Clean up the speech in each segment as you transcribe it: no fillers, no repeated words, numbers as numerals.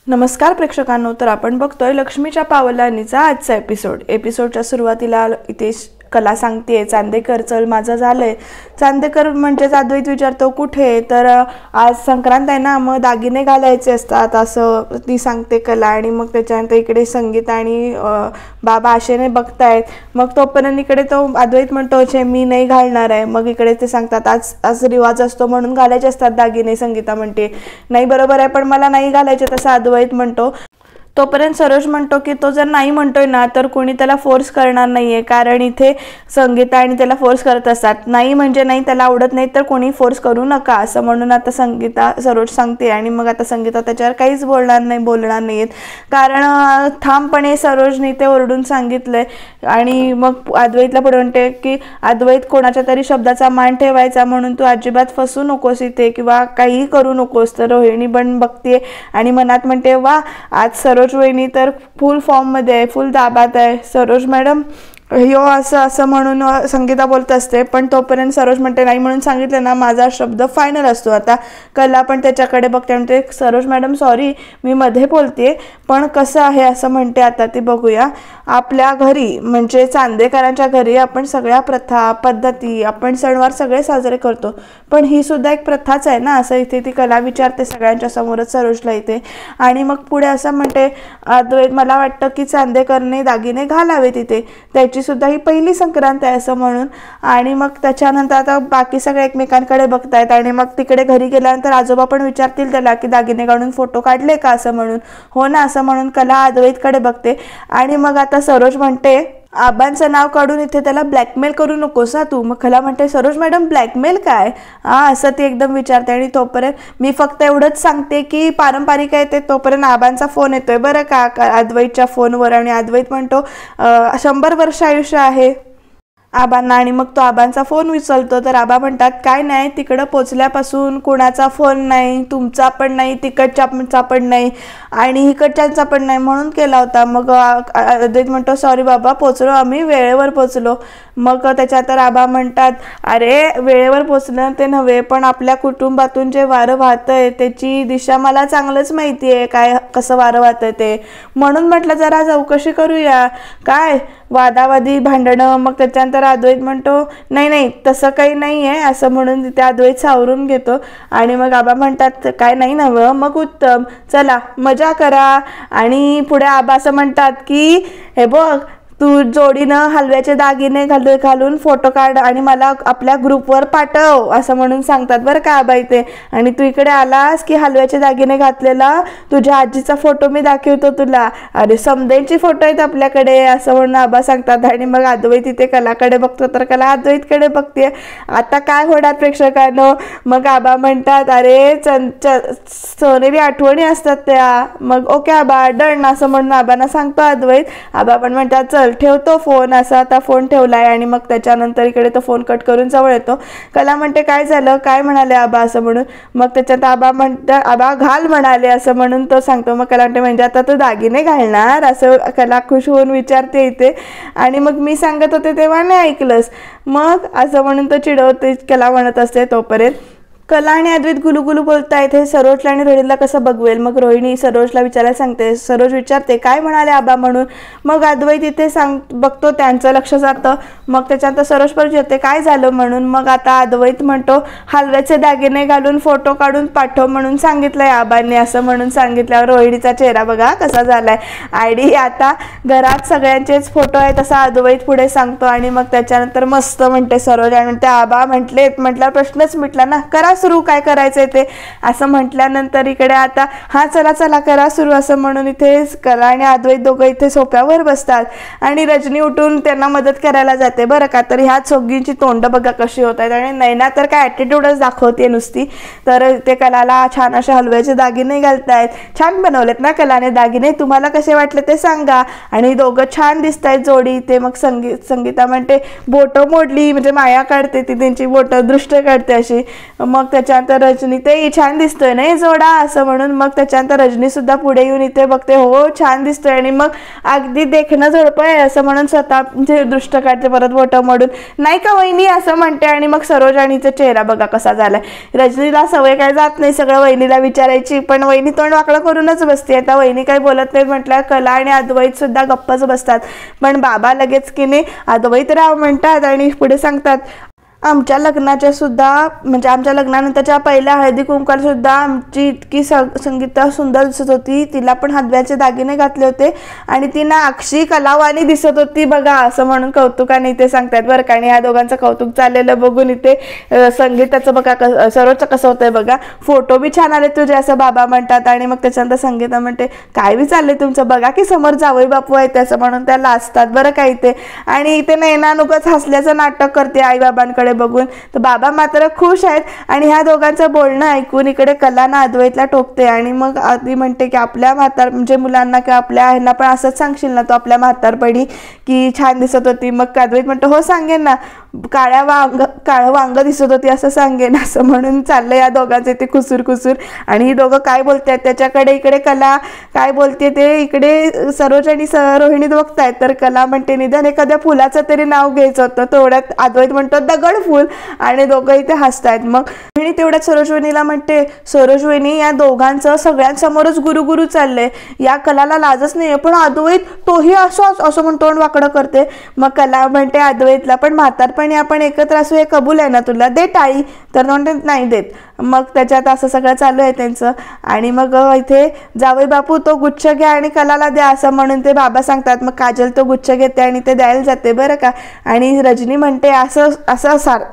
नमस्कार प्रेक्षकांनो, तर आपण बघतोय लक्ष्मीच्या पावलांनीचा आजचा एपिसोडच्या सुरुवातीला इथे कला सांगते चांदेकर चल माझं झालंय. चांदेकर म्हणजेच अद्वैत विचारतो कुठे, तर आज संक्रांत आहे ना, मग दागिने घालायचे असतात असं ती सांगते कला. आणि मग त्याच्यानंतर इकडे संगीता आणि बाबा आशेने बघतायत. मग तोपर्यंत इकडे तो अद्वैत म्हणतो छे मी नाही घालणार आहे. मग इकडे ते सांगतात आज रिवाज असतो म्हणून घालायचे असतात दागिने. संगीता म्हणते नाही बरोबर आहे, पण मला नाही घालायचे तसं अद्वैत म्हणतो. तोपर्यंत सरोज म्हणतो की तो जर नाही म्हणतोय ना तर कोणी त्याला फोर्स करणार नाहीये, कारण इथे संगीता आणि त्याला फोर्स करत असतात. नाही म्हणजे नाही, त्याला आवडत नाही तर कोणी फोर्स करू नका असं म्हणून आता सरोज सांगते. आणि मग आता संगीता त्याच्यावर काहीच बोलणार नाहीयेत, कारण ठामपणे सरोजने ते ओरडून सांगितलंय. आणि मग अद्वैतला पुढे म्हणते की अद्वैत कोणाच्या तरी शब्दाचा मान ठेवायचा, म्हणून तू अजिबात फसू नकोस इथे किंवा काही करू नकोस. तर रोहिणी पण बघते आणि मनात म्हणते वा आज सरोज वहिनी तर फुल फॉर्म मध्ये आहे, फुल दाबात आहे. सरोज मॅडम यो असं म्हणून संगीता बोलत असते. पण तोपर्यंत सरोज म्हणते नाही म्हणून सांगितलं ना माझा शब्द फायनल असतो. आता कला पण त्याच्याकडे बघते, म्हणते सरोज मॅडम सॉरी मी मध्ये बोलते, पण कसं आहे असं म्हणते. आता ती बघूया आपल्या घरी म्हणजे चांदेकरांच्या घरी आपण सगळ्या प्रथा पद्धती आपण सणवार सगळे साजरे करतो, पण ही सुद्धा एक प्रथाच आहे ना असं इथे ती कला विचारते सगळ्यांच्या समोरच सरोजला इथे. आणि मग पुढे असं म्हणते अद्वैत मला वाटतं की चांदेकरने दागिने घालावे तिथे, त्याची सुद्धा ही पहिली संक्रांत आहे असं म्हणून. आणि मग त्याच्यानंतर आता बाकी सगळे एकमेकांकडे बघतायत. आणि मग तिकडे घरी गेल्यानंतर आजोबा पण विचारतील त्याला की दागिने काढून फोटो काढले का असं म्हणून. हो ना असं म्हणून कला अद्वैतकडे बघते. आणि मग आता सरोज म्हणते आबांचं नाव काढून इथे त्याला ब्लॅकमेल करू नकोस ना तू. मग कला म्हणते सरोज मॅडम ब्लॅकमेल काय असं ती एकदम विचारते. आणि तोपर्यंत मी फक्त एवढंच सांगते की पारंपरिक आहे ते. तोपर्यंत आबांचा फोन येतोय बरं का अद्वैतच्या फोनवर. आणि अद्वैत म्हणतो 100 वर्ष आयुष्य आहे आबांना. आणि मग तो आबांचा फोन उचलतो. तर आबा म्हणतात काय नाही, तिकडं पोचल्यापासून कोणाचा फोन नाही, तुमचा पण नाही, तिकडच्याचा पण नाही आणि इकडच्यांचा पण नाही, म्हणून केला होता. मग अद्वैत म्हणतो सॉरी बाबा पोचलो आम्ही, वेळेवर पोचलो. मग त्याच्यानंतर आबा म्हणतात अरे वेळेवर पोचलं ते नव्हे, पण आपल्या कुटुंबातून जे वारं वाहतंय त्याची दिशा मला चांगलंच माहिती आहे काय कसं वारं वाहतंय ते, म्हणून म्हटलं जरा चौकशी करूया काय वादावादी भांडणं. मग त्याच्यानंतर अद्वैत म्हणतो नाही नाही तसं काही नाही आहे असं म्हणून तिथे अद्वैत सावरून घेतो. आणि मग आबा म्हणतात काय नाही नवं मग उत्तम, चला मजा करा. आणि पुढे आबा असं म्हणतात की हे बघ तू जोडीनं हलव्याचे दागिने घालून फोटो काढ आणि मला आपल्या ग्रुपवर पाठव असं म्हणून सांगतात बरं का आबा इथे. आणि तू इकडे आलास की हलव्याचे दागिने घातलेला तुझ्या आजीचा फोटो मी दाखवतो तुला, अरे समदेंची फोटो आहेत आपल्याकडे असं म्हणून आबा सांगतात. आणि मग अद्वैत इथे कलाकडे बघतो तर कला अद्वैतकडे बघते. आता काय होणार प्रेक्षकांनो, मग आबा म्हणतात अरे सोनेरी आठवणी असतात त्या. मग ओके आबा डन असं म्हणून आबांना सांगतो अद्वैत. आबा पण म्हणतात चल ठेवतो फोन. असा आता फोन ठेवलाय. आणि मग त्याच्यानंतर इकडे तो फोन कट करून जवळ येतो. कला म्हणते काय झालं काय म्हणाले आबा असं म्हणून. मग त्याच्यात आबा म्हणतात आबा घाल म्हणाले असं म्हणून तो सांगतो. मग कला म्हणते म्हणजे आता तो दागिने घालणार असं कला खुश होऊन विचारते इथे. आणि मग मी सांगत होते तेव्हा नाही ऐकलंस मग असं म्हणून तो चिडवते कला म्हणत असते. तोपर्यंत कला आणि अद्वैत गुलुगुलू बोलतायत हे सरोजला आणि रोहिणीला कसं बघवेल. मग रोहिणी सरोजला विचारायला सांगते. सरोज विचारते काय म्हणाले आबा म्हणून. मग अद्वैत इथे बघतो त्यांचं लक्ष जातं. मग त्याच्यानंतर सरोज परत येते काय झालं म्हणून. मग आता अद्वैत म्हणतो हलव्याचे दागिने घालून फोटो काढून पाठव म्हणून सांगितलंय आबांनी असं म्हणून सांगितल्यावर रोहिणीचा चेहरा बघा कसा झालाय. आयडी आता घरात सगळ्यांचेच फोटो आहेत असं अद्वैत पुढे सांगतो. आणि मग त्याच्यानंतर मस्त म्हणते सरोज. आणि म्हणते आबा म्हटल्यावर प्रश्नच मिटला ना, करा सुरू काय करायचंय ते असं म्हटल्यानंतर इकडे आता हा चला चला करा सुरू असं म्हणून इथे कला आणि अद्वैत दोघं इथे सोफ्यावर बसतात. आणि रजनी उठून त्यांना मदत करायला जाते बरं का. तर ह्या चौघींची तोंड बघा कशी होत आहेत. आणि नैना तर काय ॲटिट्यूडच दाखवते नुसती. तर ते कलाला छान असे हलव्याचे दागिने घालतायत. छान बनवलेत ना कलाने दागिने, तुम्हाला कसे वाटले ते सांगा. आणि दोघं छान दिसत आहेत जोडी. ते मग संगीता म्हणते बोटं मोडली म्हणजे माया काढते ती त्यांची बोटं दृष्ट काढते अशी. मग मग त्याच्यानंतर रजनी ते छान दिसतोय ना हे जोडा असं म्हणून मग त्याच्यानंतर रजनी सुद्धा पुढे येऊन इथे बघते, हो छान दिसतोय आणि मग अगदी देखणं झोडपय असं म्हणून स्वतः म्हणजे दृष्ट काढते परत बोटं मोडून, नाही का वहिनी असं म्हणते. आणि मग सरोज आणि हिचा चेहरा बघा कसा झालाय. रजनीला सवय काय जात नाही सगळं वहिनीला विचारायची, पण वहिनी तोंड वाकडं करूनच बसते. आता वहिनी काही बोलत नाही म्हटलं कला आणि अद्वैत सुद्धा गप्पच बसतात. पण बाबा लगेच की नाही अद्वैत राव म्हणतात आणि पुढे सांगतात, आमच्या लग्नाच्या सुद्धा म्हणजे आमच्या लग्नानंतरच्या पहिल्या हळदी कुंकवाला सुद्धा आमची इतकी संगीता सुंदर दिसत होती, तिला पण हातव्याचे दागिने घातले होते आणि ती ना अक्षी कलावानी दिसत होती बघा असं म्हणून कौतुकाने इथे सांगतात बरं का. आणि ह्या दोघांचं कौतुक चाललेलं बघून इथे संगीताचं बघा सरोजचं कसं होतंय बघा, फोटो बी छान आले तुझे असं बाबा म्हणतात. आणि मग त्याच्यानंतर संगीता म्हणते, काय बी चाललंय तुमचं बघा की समोर जावई बापू आहे त्याचं म्हणून त्या लाजतात बरं का इथे. आणि इथे नैना नुकच हसल्याचं नाटक करते आई बाबांकडे बघून, तर बाबा मात्र खुश आहेत. आणि ह्या दोघांचं बोलणं ऐकून इकडे कला ना अद्वैतला टोकते आणि मग आधी म्हणते की आपल्या म्हणजे मुलांना किंवा आपल्या ह्यांना पण असंच सांगशील ना तो आपल्या म्हातारपणी की छान दिसत होती. मग अद्वैत म्हणतो, हो सांगेन ना, काळं वांग दिसत होती असं सांगेन असं म्हणून चाललंय या दोघांचे ते खुसूर खुसूर. आणि ही दोघं काय बोलतायत त्याच्याकडे इकडे कला काय बोलते ते इकडे सरोज आणि रोहिणी बघतायत. तर कला म्हणते, निदान एखाद्या फुलाचं तरी नाव घ्यायचं होतं. तेवढ्यात अद्वैत म्हणतो दगड फुल आणि दोघं इथे हसतायत. मग रोहिणी तेवढ्यात सरोजवहिनीला म्हणते, सरोजवहिनी या दोघांचं सगळ्यांसमोरच गुरु चाललंय, या कलाला लाजच नाहीये, पण अद्वैत तोही असं म्हणून तोंड वाकडं करते. मग कला म्हणते अद्वैतला, पण म्हातारपणी आपण एकत्र असू हे कबूल आहे ना तुला, दे टाळी. तर म्हणते नाही देत. मग त्याच्यात असं सगळं चालू आहे त्यांचं. आणि मग इथे जावई बापू तो गुच्छ घ्या आणि कलाला द्या असं म्हणून ते बाबा सांगतात. मग काजल तो गुच्छ घेते आणि ते द्यायला जाते बरं का. आणि रजनी म्हणते असं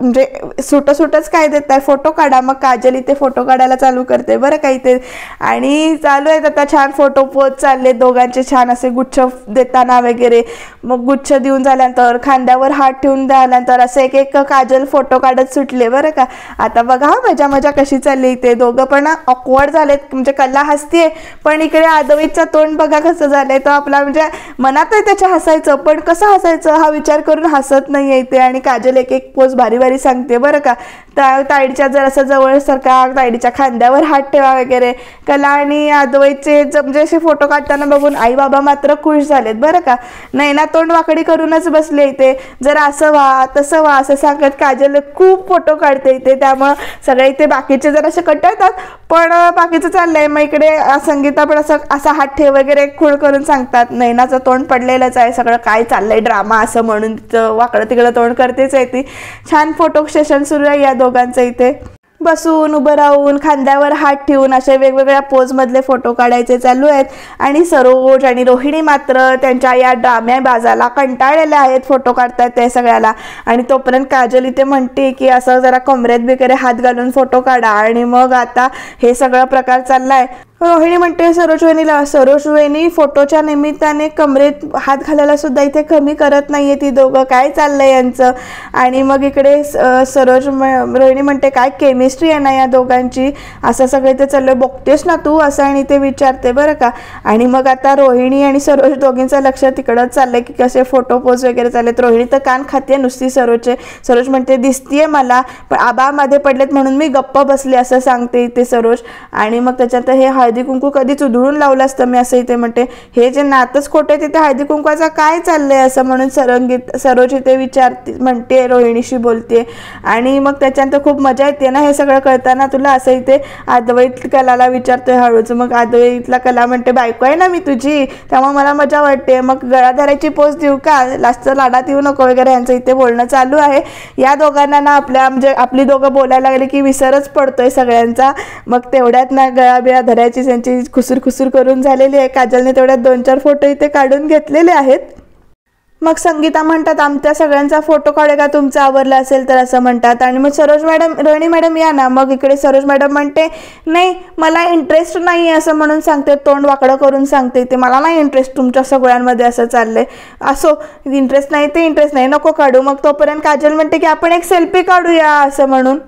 म्हणजे सुटच काय देताय, फोटो काढा. मग काजल इथे फोटो काढायला चालू करते बरं का इथे. आणि चालू आहेत आता छान फोटो पोज चालले दोघांचे छान असे गुच्छ देताना वगैरे. मग गुच्छ देऊन झाल्यानंतर खांद्यावर हात ठेवून झाल्यानंतर असे एक काजल फोटो काढत सुटले बरं का. आता बघा मजा कशी चालली इथे. दोघं पण ऑकवर्ड झालेत, म्हणजे कला हसतीये पण इकडे अद्वैतचं तोंड बघा कसं झालंय. तो आपला म्हणजे मनात आहे त्याच्या हसायचं, पण कसं हसायचं हा विचार करून हसत नाहीये इथे. आणि काजल एक पोज भारी सांगते बरं का. ताईडीच्या जर असं जवळ सारखा ताईडीच्या खांद्यावर हात ठेवा वगैरे. कला आणि अद्वैतचे म्हणजे असे फोटो काढताना बघून आई बाबा मात्र खुश झालेत बरं का. नैना तोंड वाकडी करूनच बसले इथे, जरा असं व्हा तसं व्हा असं सांगत काजल खूप फोटो काढते इथे. त्यामुळं सगळे इथे बाकीचे जर असे कंटाळतात, पण बाकीचं चाललंय. मग इकडे संगीता पण असा हात ठेव वगैरे खूळ करून सांगतात. नैनाचं तोंड पडलेलंच आहे, सगळं काय चाललंय ड्रामा असं म्हणून वाकडं तिकडं तोंड करतेच आहे ती. छान फोटो सेशन सुरू आहे या दोघांचं इथे. बसून उभं राहून खांद्यावर हात ठेवून असे वेगवेगळ्या पोजमधले फोटो काढायचे चालू आहेत. आणि सरोज आणि रोहिणी मात्र त्यांच्या या ड्राम्या बाजाला कंटाळलेल्या आहेत, फोटो काढतात ते सगळ्याला. आणि तोपर्यंत काजल इथे म्हणते की असं जरा कमरेत वगैरे हात घालून फोटो काढा. आणि मग आता हे सगळं प्रकार चाललाय. रोहिणी म्हणते सरोजवहिनीला, सरोजवहिनी फोटोच्या निमित्ताने कमरेत हात घालायला सुद्धा इथे कमी करत नाहीये ती दोघं, काय चाललंय यांचं. आणि मग इकडे रोहिणी म्हणते काय केमिस्ट्री आहे ना या दोघांची, असं सगळं ते चाललंय बघतेस ना तू असं. आणि ते विचारते बरं का. आणि मग आता रोहिणी आणि सरोज दोघींचं लक्ष तिकडंच चाललंय की कसे फोटो पोज वगैरे चाललेत. रोहिणी तर कान खाते नुसती सरोजचे. सरोज म्हणते दिसतीये मला, पण आबामध्ये पडलेत म्हणून मी गप्प बसले असं सांगते इथे सरोज. आणि मग त्याच्यात हे हळदी कुंकू कधीच उधळून लावलं असतं मी असं इथे म्हणते. हे जे नातच खोटे तिथे हळदी कुंकवाचा काय चाललंय असं म्हणून सरोज इथे विचारते म्हणते, रोहिणीशी बोलते. आणि मग त्याच्यानंतर खूप मजा येते ना हे सगळं कळताना तुला असं इथे अद्वैत कलाला विचारतोय हळूच. मग अद्वैतला कला म्हणते बायको आहे ना मी तुझी, त्यामुळे मला मजा वाटते, मग गळा धरायची पोच देऊ का, लास्टचं लाडात येऊ नको वगैरे यांचं इथे बोलणं चालू आहे. या दोघांना ना म्हणजे आपली दोघं बोलायला लागले की विसरच पडतोय सगळ्यांचा. मग तेवढ्यात ना गळा बिळा धरायची त्यांची खुसूर करून झालेली आहे. काजलने तेवढ्यात 2-4 फोटो इथे काढून घेतलेले आहेत. मग संगीता म्हणतात आमच्या सगळ्यांचा फोटो काढे का तुमचं आवरलं असेल तर असं म्हणतात. आणि मग सरोज मॅडम रोहिणी मॅडम या ना. मग इकडे सरोज मॅडम म्हणते नाही मला इंटरेस्ट नाही आहे असं म्हणून सांगते, तोंड वाकडं करून सांगते ते मला नाही इंटरेस्ट तुमच्या सगळ्यांमध्ये असं चाललंय. असो इंटरेस्ट नाही ते इंटरेस्ट नाही नको काढू. मग तोपर्यंत काजल म्हणते की आपण एक सेल्फी काढूया असं म्हणून.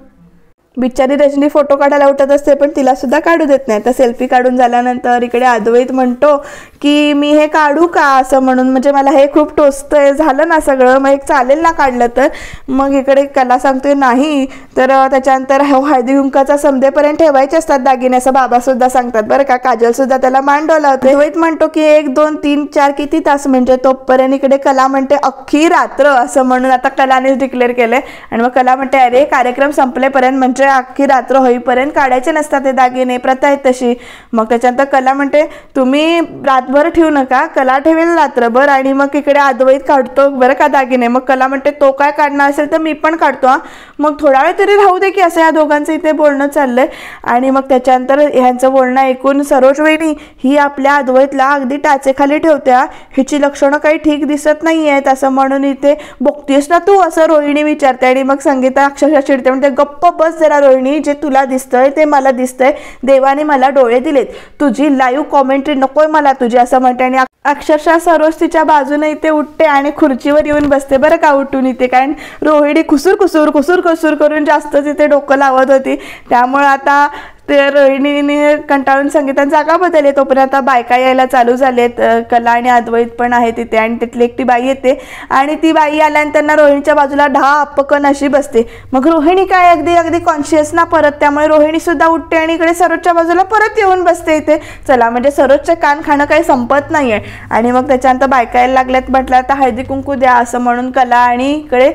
बिचारी रजनी फोटो काढायला उठत असते पण तिला सुद्धा काढू देत नाही. तर सेल्फी काढून झाल्यानंतर इकडे अद्वैत म्हणतो की मी हे काढू का असं म्हणून, म्हणजे मला हे खूप टोचतंय, झालं ना सगळं, मग एक चालेल ना काढलं तर. मग इकडे कला सांगतोय नाही. तर त्याच्यानंतर हळदी कुंकाचा संध्येपर्यंत ठेवायचे असतात दागिने असं बाबा सुद्धा सांगतात बरं का. काजल सुद्धा त्याला मान डोलावते. अद्वैत म्हणतो की 1 2 3 4 किती तास, म्हणजे तोपर्यंत इकडे कला म्हणते अख्खी रात्र असं म्हणून आता कलानेच डिक्लेअर केलंय. आणि मग कला म्हणते अरे कार्यक्रम संपलेपर्यंत म्हणजे अख्खी रात्र होईपर्यंत काढायचे नसतात ते दागिने, प्रथा आहे तशी. मग त्याच्यानंतर कला म्हणते तुम्ही रातभर ठेवू नका, कला ठेवेल रात्रभर. आणि मग इकडे अद्वैत काढतो बरं का दागिने. मग कला म्हणते तो काय काढणार असेल तर मी पण काढतो हा, मग थोडा वेळ तरी राहू दे की, असं या दोघांचं इथे बोलणं चाललंय. आणि मग त्याच्यानंतर ह्यांचं बोलणं ऐकून सरोज वहिनी ही आपल्या अद्वैतला अगदी टाचेखाली ठेवत्या, हिची लक्षणं काही ठीक दिसत नाही आहेत असं म्हणून इथे बघतेस ना तू असं रोहिणी विचारते. आणि मग संगीता अक्षरशः चिडते, म्हणते गप्प बस जरा रोहिणी, जे तुला दिसतंय ते मला दिसतंय, देवाने मला डोळे दिलेत, तुझी लाईव्ह कॉमेंट्री नकोय मला तुझी असं म्हणते. आणि अक्षरशः सरोज तिच्या बाजूने इथे उठते आणि खुर्चीवर येऊन बसते बरं का उठून इथे. कारण रोहिणी खुसूर खुसूर खुसूर खुसूर करून जास्त तिथे डोकं लावत होती, त्यामुळे आता ते रोहिणीने कंटाळून संगीताची जागा बदलली. तोपर्यंत आता बायका यायला चालू झालेत, कला आणि अद्वैत पण आहे तिथे. आणि तिथली एकटी बाई येते आणि ती बाई आल्यानंतर त्यांना रोहिणीच्या बाजूला अपकन अशी बसते. मग रोहिणी काय अगदी अगदी कॉन्शियस ना परत, त्यामुळे रोहिणी सुद्धा उठते आणि इकडे सरोजच्या बाजूला परत येऊन बसते इथे. चला म्हणजे सरोजचं कान खाणं काही संपत नाहीये. आणि मग त्याच्यानंतर बायका यायला लागल्यात, म्हटलं आता हळदी कुंकू द्या असं म्हणून कला आणि इकडे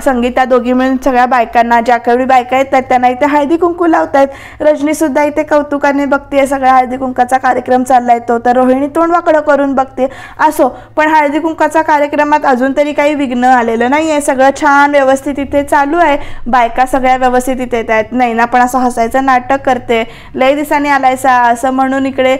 संगीता दोघी मिळून सगळ्या बायकांना, ज्या काही बायका येतात त्यांना इथे हळदी कुंकू लावतात. रजनी सुद्धा इथे कौतुकाने बघते सगळ्या हळदी कुंकाचा कार्यक्रम चाललाय तो. तर रोहिणी तोंड वाकडं करून बघते. असो, पण हळदी कुंकाचा कार्यक्रमात अजून तरी काही विघ्न आलेलं नाहीये, सगळं छान व्यवस्थित इथे चालू आहे. बायका सगळ्या व्यवस्थित इथे येत आहेत. नैना पण असं हसायचं नाटक करते, लय दिवसांनी आलायसा असं म्हणून इकडे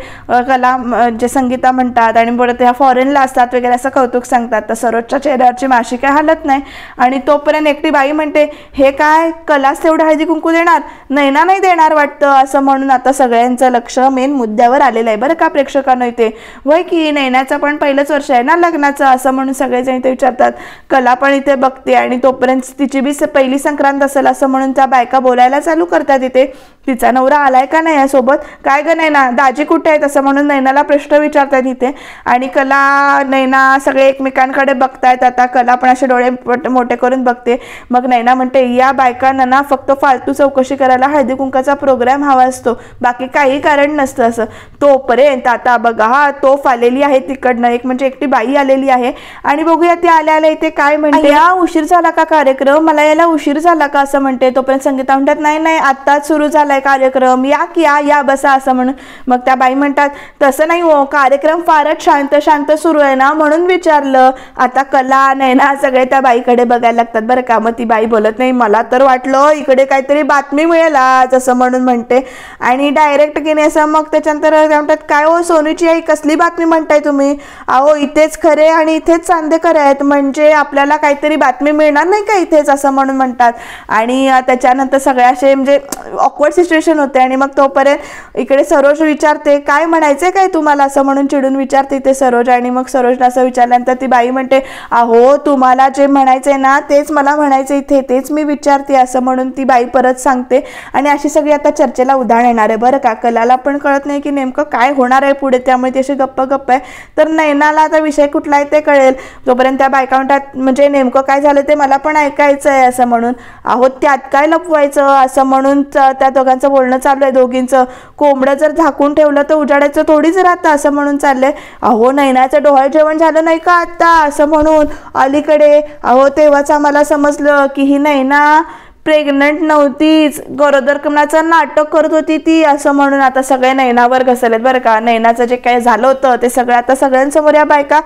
कला जे संगीता म्हणतात आणि परत ह्या फॉरेनला असतात वगैरे असं कौतुक सांगतात. तर सरोजच्या चेहऱ्यावरची माशी काय हालत नाही. आणि तोपर्यंत एकटी बाई म्हणते हे काय कलाच तेवढं हळदी कुंकू देणार, नैना नाही देणार वाटतं असं म्हणून आता सगळ्यांचं लक्ष मेन मुद्द्यावर आलेलं आहे बरं का प्रेक्षकांना. इथे वय की नैनाचं पण पहिलंच वर्ष आहे ना लग्नाचं असं म्हणून सगळेजण इथे विचारतात. कला पण इथे बघते आणि तोपर्यंत तिची बी पहिली संक्रांत असेल असं म्हणून त्या बायका बोलायला चालू करतात इथे. तिचा नवरा आलाय का नाही यासोबत, काय ग नैना दाजी कुठे आहेत असं म्हणून नैनाला प्रश्न विचारतात इथे. आणि कला नैना सगळे एकमेकांकडे बघतायत. आता कला पण असे डोळे मोठे करून बघते. मग नैना म्हणते या बायकांना ना फक्त फालतू चौकशी करायला हळदी कुंकाचा प्रोग्राम हवा असतो, बाकी काही कारण नसतं असं. तोपर्यंत आता बघा हा तोफ आलेली आहे तिकडनं, एक म्हणजे एकटी बाई आलेली आहे. आणि बघूया ती आल्या इथे काय म्हणते, या उशीर झाला का कार्यक्रम, मला यायला उशीर झाला का असं म्हणते. तोपर्यंत संगीता म्हणतात नाही नाही आत्ताच सुरू झालाय कार्यक्रम, या की या बसा असं म्हणून. मग त्या बाई म्हणतात तसं नाही हो, कार्यक्रम फारच शांत शांत सुरू आहे ना म्हणून विचारलं. आता कला नैना सगळे त्या बाईकडे बघायला लागतात बरं का. मग ती बाई बोलत नाही, मला तर वाटलं इकडे काहीतरी बातमी मिळेल आज असं म्हणून म्हणते. आणि डायरेक्ट की नाही असं. मग त्याच्यानंतर म्हणतात काय हो सोनूची आई कसली बातमी म्हणताय तुम्ही, अहो इथेच खरे आणि इथेच चांदेकर आहेत, म्हणजे आपल्याला काहीतरी बातमी मिळणार नाही का इथेच असं म्हणून म्हणतात. आणि त्याच्यानंतर सगळ्या असे म्हणजे ऑकवर्ड सिच्युएशन होते. आणि मग तोपर्यंत इकडे सरोज विचारते काय म्हणायचंय काय तुम्हाला असं म्हणून चिडून विचारते ते सरोज. आणि मग सरोजला असं विचारल्यानंतर ती बाई म्हणते अहो तुम्हाला जे म्हणायचंय ना तेच मला म्हणायचं इथे, तेच मी विचारते असं म्हणून ती बाई परत सांगते. आणि अशी सगळी आता चर्चेला उदाहरण येणार आहे बरं का. कलाला पण कळत नाही की नेमकं काय होणार आहे पुढे, त्यामुळे ती अशी गप्प गप्प आहे. तर नैनाला आता विषय कुठला आहे ते कळेल. तोपर्यंत त्या बायका म्हणतात म्हणजे नेमकं काय झालं ते मला पण ऐकायचं आहे असं म्हणून. अहो त्यात काय लपवायचं असं म्हणून त्या दोघांचं बोलणं चालू आहे दोघींचं. कोंबडं जर झाकून ठेवलं तर उजाडायचं थोडीच राहतं असं म्हणून चाललंय. अहो नैनाचं डोहाळ जेवण झालं नाही का आता असं म्हणून अलीकडे. अहो तेव्हाच आम्हाला समजलं की ही नैना प्रेग्नंट नव्हतीच, गरोदरपणाचं नाटक करत होती ती असं म्हणून आता सगळे नैनावर घसरलेत बरं का. नैनाचं जे काही झालं होतं ते सगळं आता सगळ्यांसमोर या बायका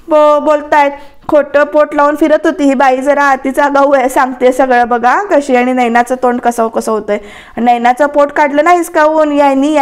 बोलतायत. खोटं पोट लावून फिरत होती ही बाई, जरा आतीचा गाऊ आहे सांगते सगळं बघा कशी. आणि नैनाचं तोंड कसं कसं होतंय, नैनाचं पोट काढलं नाहीस काऊन यांनी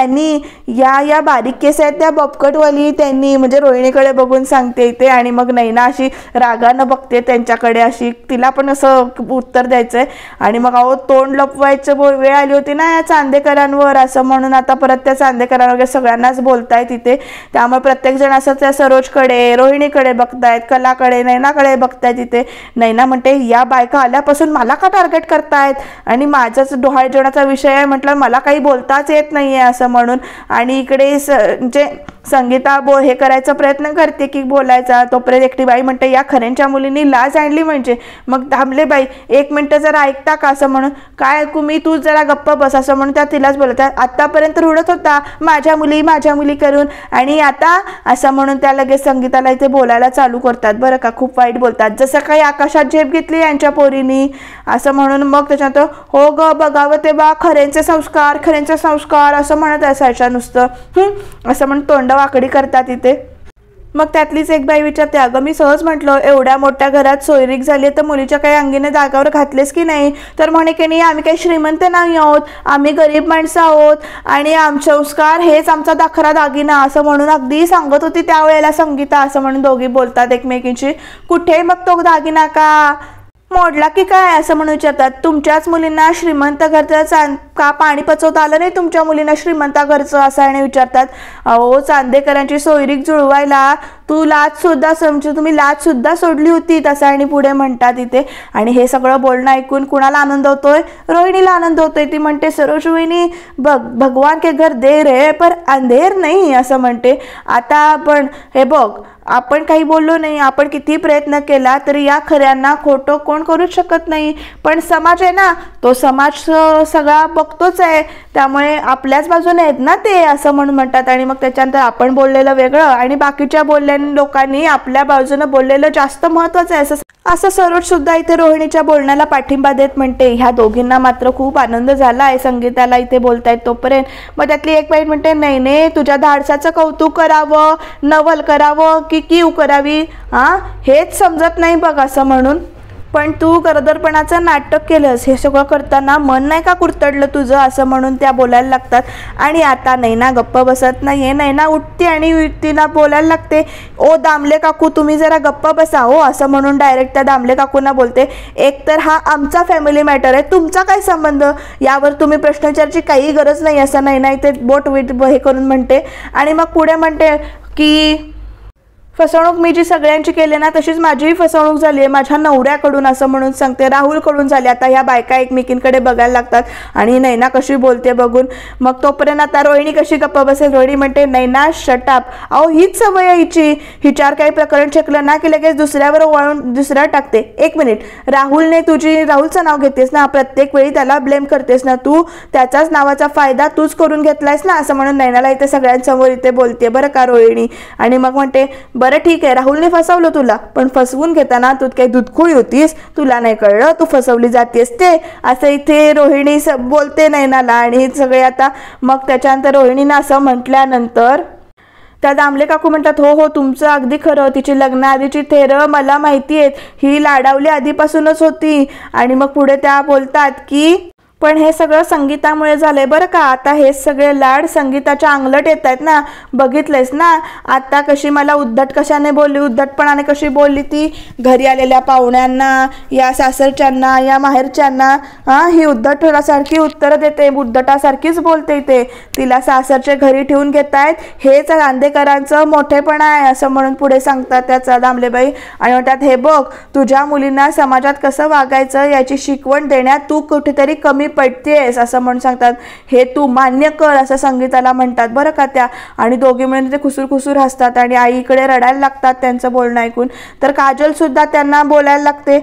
या बारीक केस आहेत त्या बॉबकटवाली त्यांनी, म्हणजे रोहिणीकडे बघून सांगते इथे. आणि मग नैना अशी रागानं बघते त्यांच्याकडे अशी, तिला पण असं उत्तर द्यायचंय. आणि मग अहो तोंड लपवायचं वेळ आली होती ना या चांदेकरांवर असं म्हणून आता परत त्या चांदेकरांवर सगळ्यांनाच बोलतायत तिथे. त्यामुळे प्रत्येक जण असं त्या सरोजकडे रोहिणीकडे बघतायत, कलाकडे नैनाकडे बघताय तिथे. नैना म्हणते या बायका आल्यापासून मला का टार्गेट करतायत आणि माझाच डोहाळे जेवणाचा विषय आहे म्हटलं मला काही बोलताच येत नाही आहे असं म्हणून. आणि इकडे म्हणजे संगीता हे करायचा प्रयत्न करते की बोलायचा, तोपर्यंत एकटी बाई म्हणते या खऱ्यांच्या मुलींनी लाज आणली म्हणजे. मग थांबले बाई 1 मिनिट जरा ऐकता का असं म्हणून. काय ऐकू मी, तू जरा गप्प बस असं म्हणून त्या तिलाच बोलतात. आतापर्यंत रुडत होता माझ्या मुली करून आणि आता असं म्हणून त्या लगेच संगीताला इथे बोलायला चालू करतात बरं का. खूप वाईट बोलतात, जसं काही आकाशात झेप घेतली यांच्या पोरीनी असं म्हणून. मग त्याच्यात हो ग बघावं तेव्हा खऱ्यांचे संस्कार असं म्हणत असायच्या नुसतं असं म्हणून तोंड वाकडी करतात इथे. मग त्यातलीच एक बाई विचारते अगं मी सहज म्हटलं एवढ्या मोठ्या घरात सोयरीक झाली तर मुलीच्या काही अंगीने जागावर घातलेस की नाही. तर म्हणे की नाही आम्ही काही श्रीमंत नाही आहोत, आम्ही गरीब माणसं आहोत आणि आमचे संस्कार हेच आमचा दाखला दागिना असं म्हणून अगदी सांगत होती त्यावेळेला संगीता. असं म्हणून दोघी बोलतात एकमेकींची. कुठे मग तो दागिना का मोडला की काय असं म्हणून विचारतात. तुमच्याच मुलींना श्रीमंत घरचं का पाणी पचवता आलं नाही तुमच्या मुलींना श्रीमंता घरचं असं आणि विचारतात. अहो चांदेकरांची सोयरीक जुळवायला तुम्ही लाज सुद्धा सोडली होती तसं आणि पुढे म्हणतात इथे. आणि हे सगळं बोलणं ऐकून कुणाला आनंद होतोय, रोहिणीला आनंद होतोय. ती म्हणते सरोज रोहिणी भगवान के घर देर है पर अंधेर नाही असं म्हणते. आता आपण हे बघ आपण काही बोललो नाही, आपण किती प्रयत्न केला तरी या खऱ्यांना खोटं कोण करूच शकत नाही. पण समाज आहे ना, तो समाज सगळा बघतोच आहे, त्यामुळे आपल्याच बाजूने आहेत ना ते असं म्हणून म्हणतात. आणि मग त्याच्यानंतर आपण बोललेलं वेगळं आणि बाकीच्या लोकांनी आपल्या बाजूनं बोललेलं जास्त महत्त्वाचं आहे असं सरोज सुद्धा इथे रोहिणीच्या बोलण्याला पाठिंबा देत म्हणते. ह्या दोघींना मात्र खूप आनंद झाला आहे संगीताला इथे बोलतायत तोपर्यंत. मग त्यातली एक बाई म्हणते नाही तुझ्या धाडसाचं कौतुक करावं, नवल करावं की कीव करावी हेच समजत नाही बघ असं म्हणून. पण तू गरोदरपणाचं नाटक केलंस, हे सगळं करताना मन नाही का कुरतडलं तुझं असं म्हणून त्या बोलायला लागतात. आणि आता नैना गप्प बसत नाहीये, नैना उठते आणि तिला बोलायला लागते ओ दामले काकू तुम्ही जरा गप्प बसा हो असं म्हणून डायरेक्ट त्या दामले काकूंना बोलते. एक तर हा आमचा फॅमिली मॅटर आहे, तुमचा काय संबंध, यावर तुम्ही प्रश्न विचारायची काही गरज नाही असं नैना इथे बोट हे करून म्हणते. आणि मग पुढे म्हणते की फसवणूक मी जी सगळ्यांची केली ना तशीच माझीही फसवणूक झाली आहे माझ्या नवऱ्याकडून असं म्हणून सांगते. राहुलकडून झाली. आता ह्या बायका एकमेकींकडे बघायला लागतात आणि नैना कशी बोलते बघून. मग तोपर्यंत आता रोहिणी कशी गप्पा बसेल. रोहिणी म्हणते नैना शटअप, अहो हीच सवय आहे हिची, हिच्यावर काही प्रकरण छेकलं ना की लगेच दुसऱ्यावर वळून दुसऱ्यावर टाकते. 1 मिनिट, राहुलचं नाव घेतेस ना, प्रत्येक वेळी त्याला ब्लेम करतेस ना तू, त्याचाच नावाचा फायदा तूच करून घेतलायस ना असं म्हणून नैनाला इथे सगळ्यांसमोर इथे बोलते बरं का रोहिणी. आणि मग म्हणते बरं ठीक आहे राहुलने फसवलं तुला, पण फसवून घेताना तू काही दुधखोळी होतीस, तुला नाही कळलं तू फसवली जातेस ते असं इथे रोहिणी बोलते नैनाला. आणि सगळे आता मग त्याच्यानंतर रोहिणीनं असं म्हटल्यानंतर त्या दामले काकू म्हणतात हो तुमचं अगदी खरं, तिची लग्नाआधीची थेरं मला माहिती आहेत, ही लाडावली आधीपासूनच होती. आणि मग पुढे त्या बोलतात की पण हे सगळं संगीतामुळे झालंय बरं का. आता हे सगळे लाड संगीताच्या अंगलट येत आहेत ना, बघितलंयस ना आता कशी मला उद्धटपणाने कशी बोलली ती घरी आलेल्या पाहुण्यांना, या सासरच्यांना, या माहेरच्यांना. ही उद्धटसारखी उत्तरं देते, उद्धटासारखीच बोलते ते. तिला सासरचे घरी ठेवून घेतायत, हेच चांदेकरांचं मोठेपणा आहे असं म्हणून पुढे सांगतात त्याचा दामलेबाई. आणि म्हणतात हे बघ तुझ्या मुलींना समाजात कसं वागायचं याची शिकवण देण्यात तू कुठेतरी कमी पडतेस असं म्हणून सांगतात. हे तू मान्य कर असं संगीताला म्हणतात बरं का त्या. आणि दोघे मिळून ते खुसूर हसतात आणि आईकडे रडायला लागतात त्यांचं बोलणं ऐकून. तर काजल सुद्धा त्यांना बोलायला लागते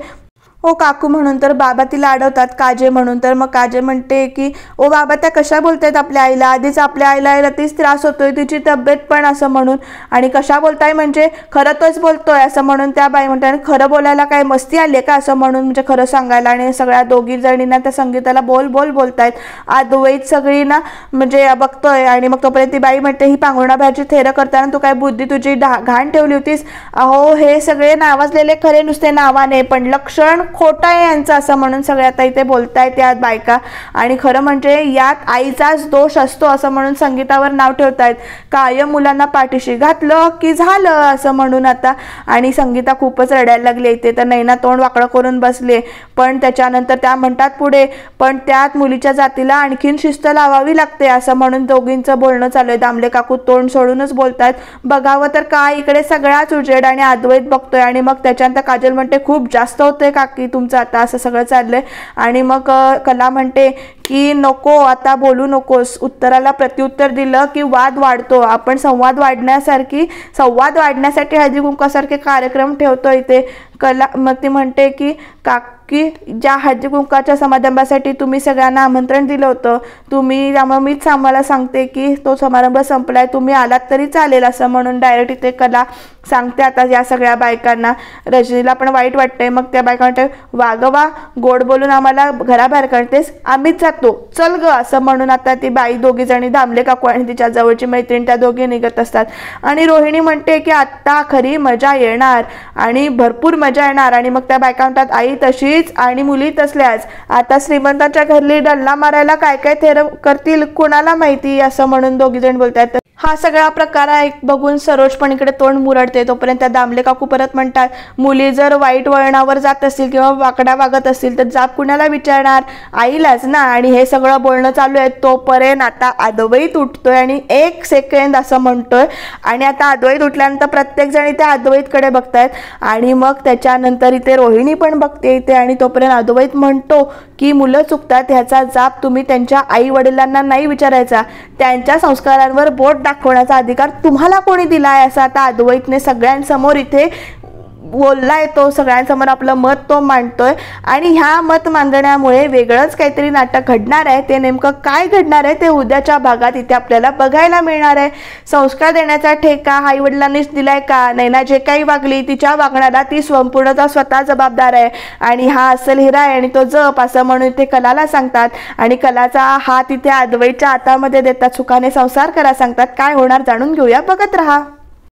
ओ काकू म्हणून. तर बाबा तिला अडवतात काजे म्हणून. तर मग काजे म्हणते की ओ बाबा त्या कशा बोलतायत आपल्या आईला, आधीच आपल्या आईला तीच त्रास होतोय, तिची तब्येत पण असं म्हणून. आणि कशा बोलताय म्हणजे खरं तोच बोलतोय असं म्हणून त्या बाई म्हणतात. आणि खरं बोलायला काय मस्ती आली का असं म्हणून, म्हणजे खरं सांगायला. आणि सगळ्या दोघी जणींना त्या संगीताला बोलतायत. अद्वैत सगळी ना म्हणजे बघतोय. आणि मग तोपर्यंत ती बाई म्हणते ही पांघरुणा बाहेरची थेरं करताना तू काय बुद्धी तुझी घाण ठेवली होतीस. अहो हे सगळे नावाजलेले खरे नुसते नावाने, पण लक्षण खोटं आहे यांचं असं म्हणून सगळे आता इथे बोलतायत यात बायका. आणि खरं म्हणजे यात आईचाच दोष असतो असं म्हणून संगीतावर नाव ठेवतायत. कायम मुलांना पाठीशी घातलं की झालं असं म्हणून आता. आणि संगीता खूपच रडायला लागली इथे. तर नैना तोंड वाकडं करून बसले. पण त्याच्यानंतर त्या म्हणतात पुढे, पण त्यात मुलीच्या जातीला आणखीन शिस्त लावावी लागते असं म्हणून दोघींचं बोलणं चालू आहे. दामले काकू तोंड सोडूनच बोलतात. बघावं तर काय इकडे सगळाच उजेड. आणि अद्वैत बघतोय. आणि मग त्याच्यानंतर काजल म्हणते खूप जास्त होतंय काकी तुमचं आता असं सगळं चाललंय. आणि मग कला म्हणते की नको आता बोलू नकोस. उत्तराला प्रत्युत्तर दिलं की वाद वाढतो. आपण संवाद वाढण्यासाठी हळदी कुंकासारखे कार्यक्रम ठेवतो इथे. कला मग ती म्हणते की काकी ज्या हळदी कुंकाच्या समारंभासाठी तुम्ही सगळ्यांना आमंत्रण दिलं होतं तुम्ही, त्यामुळे मीच आम्हाला सांगते की तो समारंभ संपलाय, तुम्ही आलात तरी चालेल असं म्हणून डायरेक्ट इथे कला सांगते आता या सगळ्या बायकांना. रजनीला पण वाईट वाटतंय. मग त्या बायका म्हणते वागवा, गोड बोलून आम्हाला घराबाहेर काढतेस, आम्हीच जातो चल ग असं म्हणून आता ती बाई दोघी जणी दामले काकू आणि तिच्या जवळची मैत्रीण त्या दोघी निघत असतात. आणि रोहिणी म्हणते की आत्ता खरी मजा येणार आणि भरपूर मजा येणार. आणि मग त्या बायका म्हणतात आई तशीच आणि मुली तसल्याच, आता श्रीमंतांच्या घरली डल्ला मारायला काय काय थेर करतील कुणाला माहिती असं म्हणून दोघी जण बोलतात. हा सगळा प्रकार बघून सरोज पण इकडे तोंड मुरडते. तोपर्यंत त्या दामले काकू परत म्हणतात मुली जर वाईट वळणावर जात असतील किंवा वाकड्या वागत असतील तर जाब कुणाला विचारणार, आईलाच ना. आणि हे सगळं बोलणं चालू आहे तोपर्यंत आता अद्वैत उठतोय आणि 1 सेकंद असं म्हणतोय. आणि आता अद्वैत उठल्यानंतर प्रत्येक जण इथे अद्वैतकडे बघतायत. आणि मग त्याच्यानंतर इथे रोहिणी पण बघते इथे. आणि तोपर्यंत अद्वैत म्हणतो की मुलं चुकतात ह्याचा जाब तुम्ही त्यांच्या आई वडिलांना नाही विचारायचा, त्यांच्या संस्कारांवर बोट दाखवण्याचा अधिकार तुम्हाला कोणी दिलाय असं आता अद्वैतने सगळ्यांसमोर इथे बोललाय. तो सगळ्यांसमोर आपलं मत तो मांडतोय. आणि ह्या मत मांडण्यामुळे वेगळंच काहीतरी नाटक घडणार आहे. ते नेमकं काय घडणार आहे ते उद्याच्या भागात इथे आपल्याला बघायला मिळणार आहे. संस्कार देण्याचा ठेका आई वडिलांनीच दिलाय का, नैना जे काही वागली तिच्या वागण्याला ती संपूर्णतः स्वतः जबाबदार आहे आणि हा असल हिरा आहे आणि तो जप असं म्हणून इथे कलाला सांगतात. आणि कलाचा हात इथे अद्वैतच्या हातामध्ये देतात, सुखाने संसार करा सांगतात. काय होणार जाणून घेऊया, बघत राहा.